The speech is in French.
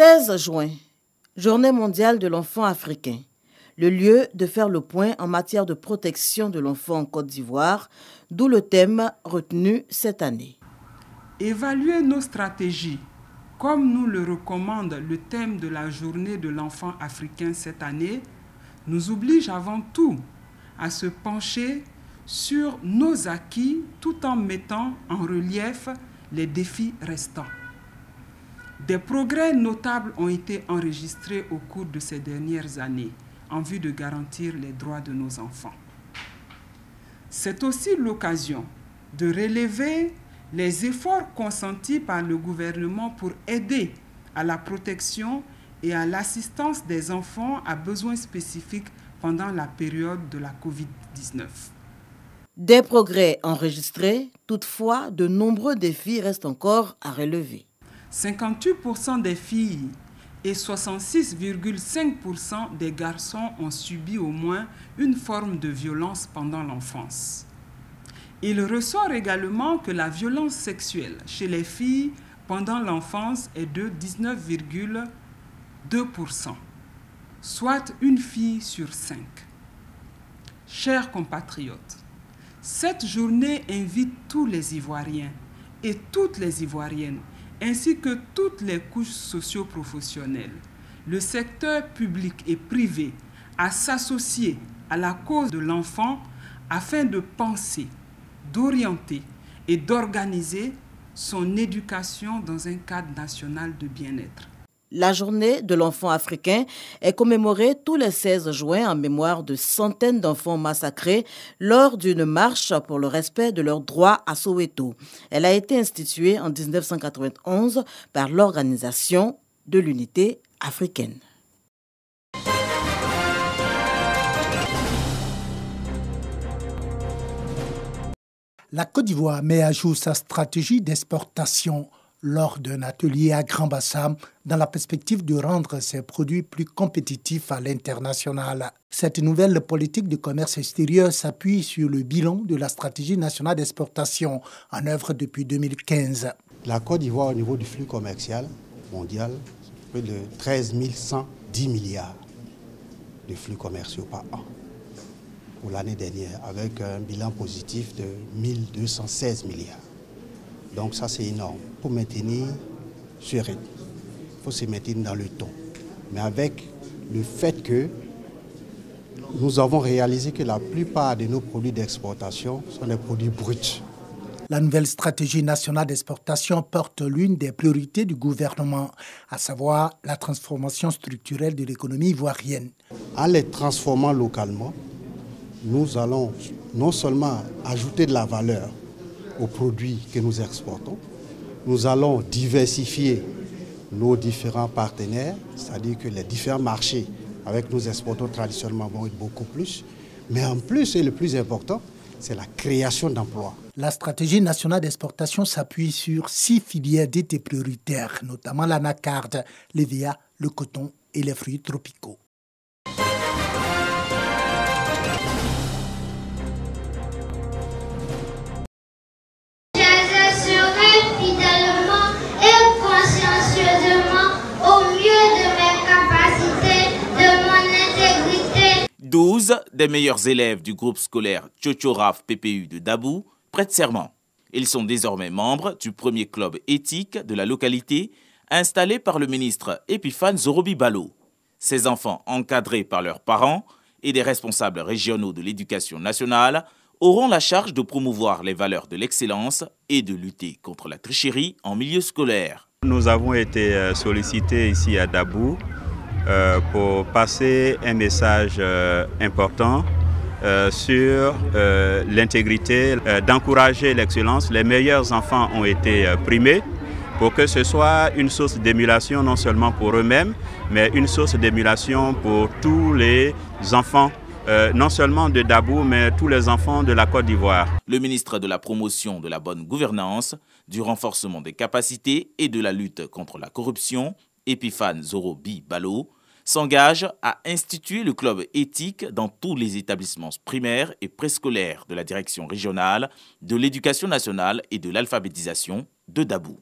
16 juin, Journée mondiale de l'enfant africain. Le lieu de faire le point en matière de protection de l'enfant en Côte d'Ivoire, d'où le thème retenu cette année. Évaluer nos stratégies, comme nous le recommande le thème de la Journée de l'enfant africain cette année, nous oblige avant tout à se pencher sur nos acquis tout en mettant en relief les défis restants. Des progrès notables ont été enregistrés au cours de ces dernières années en vue de garantir les droits de nos enfants. C'est aussi l'occasion de relever les efforts consentis par le gouvernement pour aider à la protection et à l'assistance des enfants à besoins spécifiques pendant la période de la COVID-19. Des progrès enregistrés, toutefois, de nombreux défis restent encore à relever. 58% des filles et 66,5% des garçons ont subi au moins une forme de violence pendant l'enfance. Il ressort également que la violence sexuelle chez les filles pendant l'enfance est de 19,2%, soit une fille sur 5. Chers compatriotes, cette journée invite tous les Ivoiriens et toutes les Ivoiriennes, ainsi que toutes les couches socio-professionnelles, le secteur public et privé, à s'associer à la cause de l'enfant afin de penser, d'orienter et d'organiser son éducation dans un cadre national de bien-être. La journée de l'enfant africain est commémorée tous les 16 juin en mémoire de centaines d'enfants massacrés lors d'une marche pour le respect de leurs droits à Soweto. Elle a été instituée en 1991 par l'Organisation de l'Unité africaine. La Côte d'Ivoire met à jour sa stratégie d'exportation lors d'un atelier à Grand-Bassam dans la perspective de rendre ses produits plus compétitifs à l'international. Cette nouvelle politique de commerce extérieur s'appuie sur le bilan de la stratégie nationale d'exportation en œuvre depuis 2015. La Côte d'Ivoire au niveau du flux commercial mondial, c'est près de 13 110 milliards de flux commerciaux par an pour l'année dernière, avec un bilan positif de 1216 milliards. Donc ça, c'est énorme. Pour maintenir ce rythme, il faut se maintenir dans le ton. Mais avec le fait que nous avons réalisé que la plupart de nos produits d'exportation sont des produits bruts. La nouvelle stratégie nationale d'exportation porte l'une des priorités du gouvernement, à savoir la transformation structurelle de l'économie ivoirienne. En les transformant localement, nous allons non seulement ajouter de la valeur aux produits que nous exportons, nous allons diversifier nos différents partenaires, c'est-à-dire que les différents marchés avec nous exportons traditionnellement vont être beaucoup plus, mais en plus, et le plus important, c'est la création d'emplois. La stratégie nationale d'exportation s'appuie sur 6 filières dites prioritaires, notamment l'anacarde, l'EVA, le coton et les fruits tropicaux. J'exercerai fidèlement et consciencieusement au mieux de mes capacités, de mon intégrité. 12 des meilleurs élèves du groupe scolaire Tchotchoraf PPU de Dabou prêtent serment. Ils sont désormais membres du premier club éthique de la localité, installé par le ministre Epiphane Zorobi Balo. Ces enfants, encadrés par leurs parents et des responsables régionaux de l'éducation nationale, auront la charge de promouvoir les valeurs de l'excellence et de lutter contre la tricherie en milieu scolaire. Nous avons été sollicités ici à Dabou pour passer un message important sur l'intégrité, d'encourager l'excellence. Les meilleurs enfants ont été primés pour que ce soit une source d'émulation non seulement pour eux-mêmes, mais une source d'émulation pour tous les enfants, non seulement de Dabou, mais tous les enfants de la Côte d'Ivoire. Le ministre de la promotion de la bonne gouvernance, du renforcement des capacités et de la lutte contre la corruption, Epiphane Zorobi Balo, s'engage à instituer le club éthique dans tous les établissements primaires et préscolaires de la direction régionale de l'éducation nationale et de l'alphabétisation de Dabou.